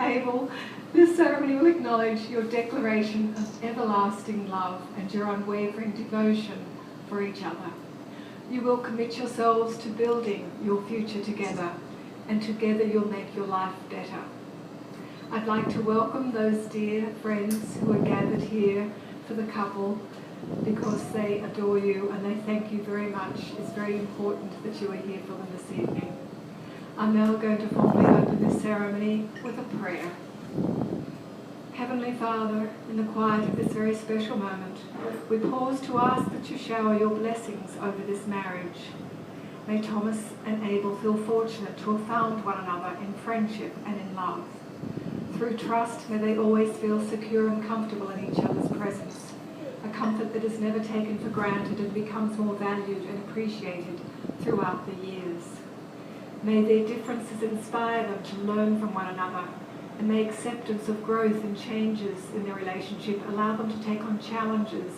Abel, this ceremony will acknowledge your declaration of everlasting love and your unwavering devotion for each other. You will commit yourselves to building your future together, and together you'll make your life better. I'd like to welcome those dear friends who are gathered here for the couple because they adore you and they thank you very much. It's very important that you are here for them this evening. I'm now going to formally open this ceremony with a prayer. Heavenly Father, in the quiet of this very special moment, we pause to ask that you shower your blessings over this marriage. May Thomas and Abel feel fortunate to have found one another in friendship and in love. Through trust, may they always feel secure and comfortable in each other's presence, a comfort that is never taken for granted and becomes more valued and appreciated throughout the years. May their differences inspire them to learn from one another, and may acceptance of growth and changes in their relationship allow them to take on challenges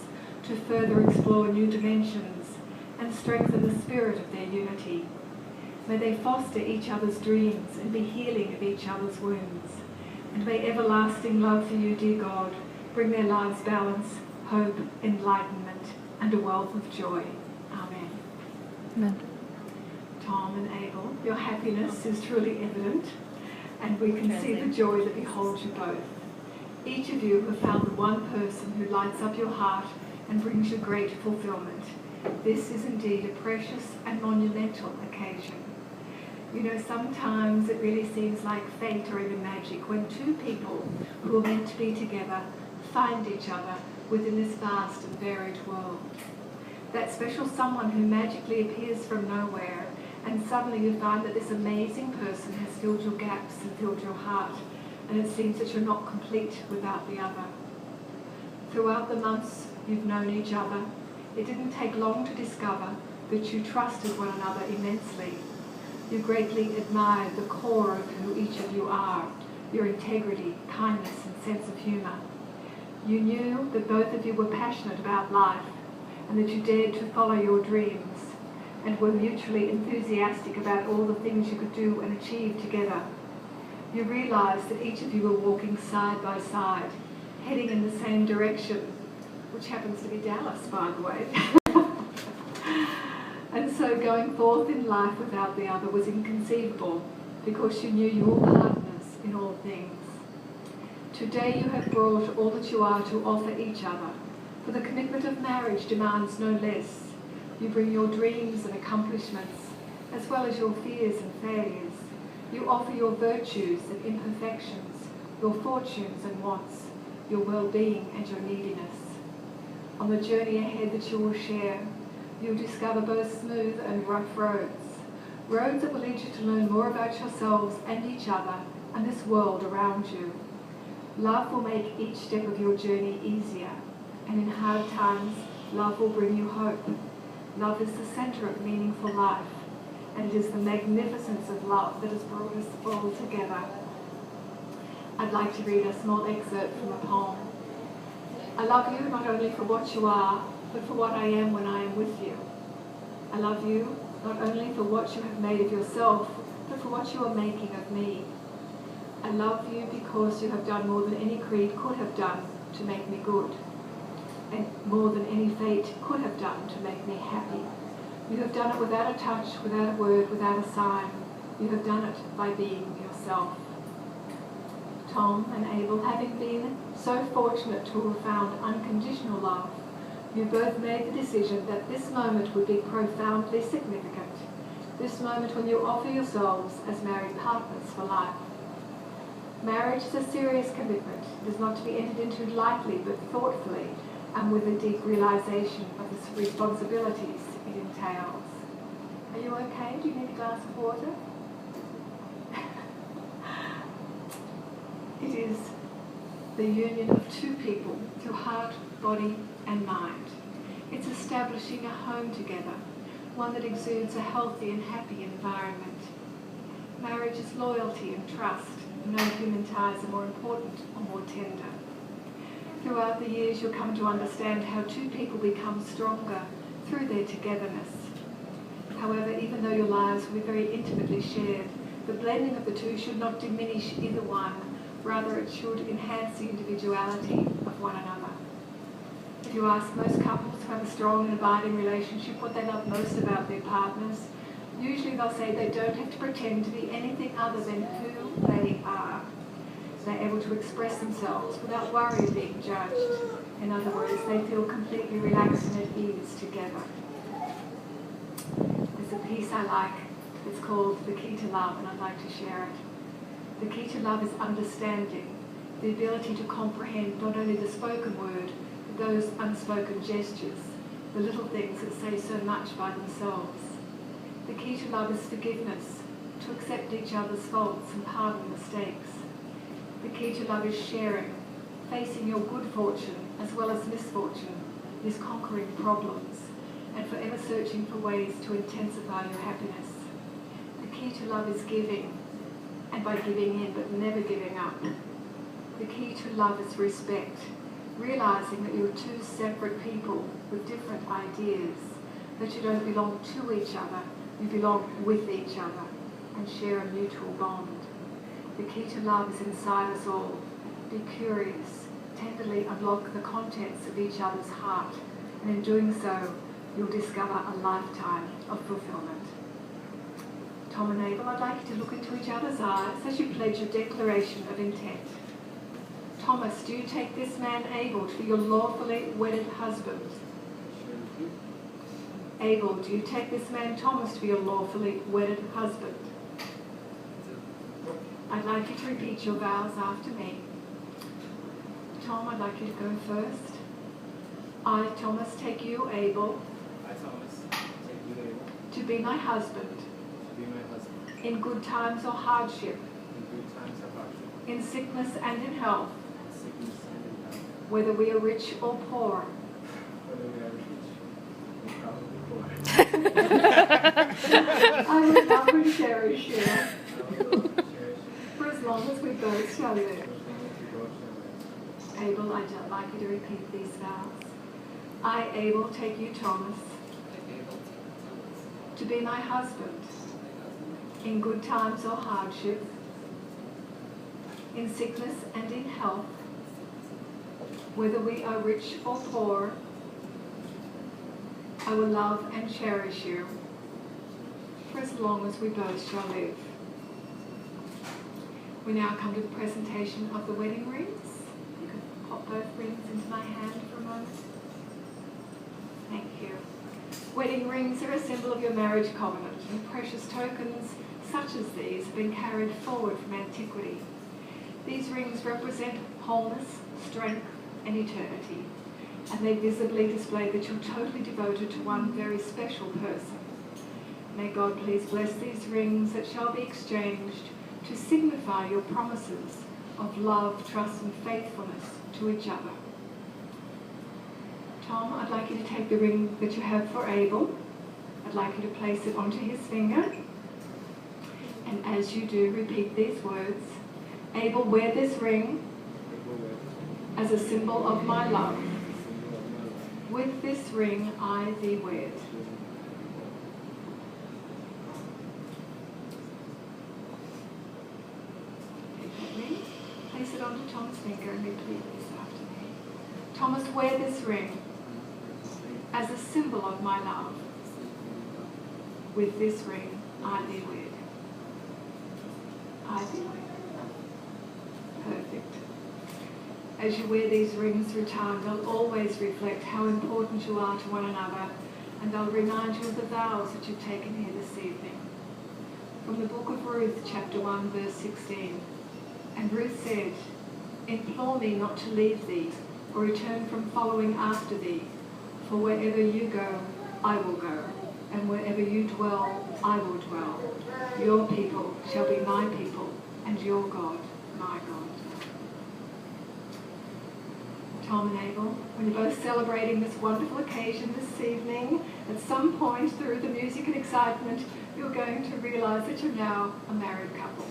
to further explore new dimensions and strengthen the spirit of their unity. May they foster each other's dreams and be healing of each other's wounds. And may everlasting love for you, dear God, bring their lives balance, hope, enlightenment, and a wealth of joy. Amen. Amen. Thom and Abel, your happiness is truly evident, and we can see the joy that beholds you both. Each of you have found the one person who lights up your heart and brings you great fulfillment. This is indeed a precious and monumental occasion. You know, sometimes it really seems like fate or even magic when two people who are meant to be together find each other within this vast and varied world. That special someone who magically appears from nowhere, and suddenly you find that this amazing person has filled your gaps and filled your heart, and it seems that you're not complete without the other. Throughout the months you've known each other, it didn't take long to discover that you trusted one another immensely. You greatly admired the core of who each of you are, your integrity, kindness, and sense of humour. You knew that both of you were passionate about life and that you dared to follow your dreams and were mutually enthusiastic about all the things you could do and achieve together. You realised that each of you were walking side by side, heading in the same direction, which happens to be Dallas, by the way. And so going forth in life without the other was inconceivable, because you knew you were partners in all things. Today you have brought all that you are to offer each other, for the commitment of marriage demands no less. You bring your dreams and accomplishments, as well as your fears and failures. You offer your virtues and imperfections, your fortunes and wants, your well-being and your neediness. On the journey ahead that you will share, you'll discover both smooth and rough roads, roads that will lead you to learn more about yourselves and each other and this world around you. Love will make each step of your journey easier, and in hard times, love will bring you hope. Love is the centre of meaningful life, and it is the magnificence of love that has brought us all together. I'd like to read a small excerpt from a poem. I love you not only for what you are, but for what I am when I am with you. I love you not only for what you have made of yourself, but for what you are making of me. I love you because you have done more than any creed could have done to make me good, and more than any fate could have done to make me happy. You have done it without a touch, without a word, without a sign. You have done it by being yourself. Thom and Abel, having been so fortunate to have found unconditional love, you both made the decision that this moment would be profoundly significant. This moment when you offer yourselves as married partners for life. Marriage is a serious commitment. It is not to be entered into lightly but thoughtfully, and with a deep realisation of the responsibilities it entails. Are you okay? Do you need a glass of water? It is the union of two people through heart, body and mind. It's establishing a home together, one that exudes a healthy and happy environment. Marriage is loyalty and trust. No human ties are more important or more tender. Throughout the years you'll come to understand how two people become stronger through their togetherness. However, even though your lives will be very intimately shared, the blending of the two should not diminish either one Rather, it should enhance the individuality of one another. If you ask most couples who have a strong and abiding relationship what they love most about their partners, usually they'll say they don't have to pretend to be anything other than who they are. They're able to express themselves without worry of being judged. In other words, they feel completely relaxed and at ease together. There's a piece I like. It's called The Key to Love, and I'd like to share it. The key to love is understanding, the ability to comprehend not only the spoken word, but those unspoken gestures, the little things that say so much by themselves. The key to love is forgiveness, to accept each other's faults and pardon mistakes. The key to love is sharing, facing your good fortune as well as misfortune, is conquering problems, and forever searching for ways to intensify your happiness. The key to love is giving, and by giving in but never giving up. The key to love is respect, realizing that you're two separate people with different ideas, that you don't belong to each other, you belong with each other and share a mutual bond. The key to love is inside us all. Be curious, tenderly unlock the contents of each other's heart, and in doing so, you'll discover a lifetime of fulfillment. Thom and Abel, I'd like you to look into each other's eyes as you pledge your declaration of intent. Thomas, do you take this man Abel to be your lawfully wedded husband? Abel, do you take this man Thomas to be your lawfully wedded husband? I'd like you to repeat your vows after me. Thom, I'd like you to go first. I, Thomas, take you, Abel. I, Thomas, take you, Abel. To be my husband. To be my husband. In good times or hardship. In good times or hardship. In sickness and in health. In sickness and in health. Whether we are rich or poor. Whether we are rich or probably poor. I will love and cherish you. I will love and cherish you. For as long as we both shall live. For as long as we both shall live. Abel, I'd like you to repeat these vows. I, Abel, take you, Thomas, to be my husband, in good times or hardship, in sickness and in health, whether we are rich or poor. I will love and cherish you for as long as we both shall live. We now come to the presentation of the wedding rings. You can pop both rings into my hand for a moment. Thank you. Wedding rings are a symbol of your marriage covenant, and precious tokens such as these have been carried forward from antiquity. These rings represent wholeness, strength, and eternity, and they visibly display that you're totally devoted to one very special person. May God please bless these rings that shall be exchanged to signify your promises of love, trust, and faithfulness to each other. Thom, I'd like you to take the ring that you have for Abel. I'd like you to place it onto his finger. And as you do, repeat these words. Abel, wear this ring as a symbol of my love. With this ring I thee wed. Place it onto Tom's finger and repeat this after me. Thomas, wear this ring as a symbol of my love. With this ring, I thee wed. I thee wed. Perfect. As you wear these rings through time, they'll always reflect how important you are to one another, and they'll remind you of the vows that you've taken here this evening. From the book of Ruth, chapter 1, verse 16. And Ruth said, implore me not to leave thee, or return from following after thee. For wherever you go, I will go, and wherever you dwell, I will dwell. Your people shall be my people, and your God, my God. Thom and Abel, when you're both celebrating this wonderful occasion this evening, at some point through the music and excitement, you're going to realise that you're now a married couple.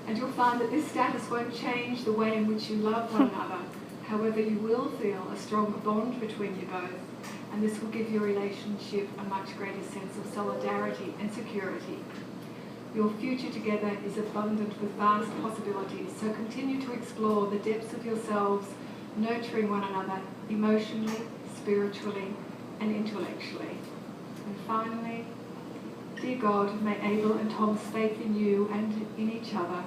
And you'll find that this status won't change the way in which you love one another. However, you will feel a stronger bond between you both, and this will give your relationship a much greater sense of solidarity and security. Your future together is abundant with vast possibilities, so continue to explore the depths of yourselves, nurturing one another emotionally, spiritually, and intellectually. And finally, dear God, may Abel and Tom's faith in you and in each other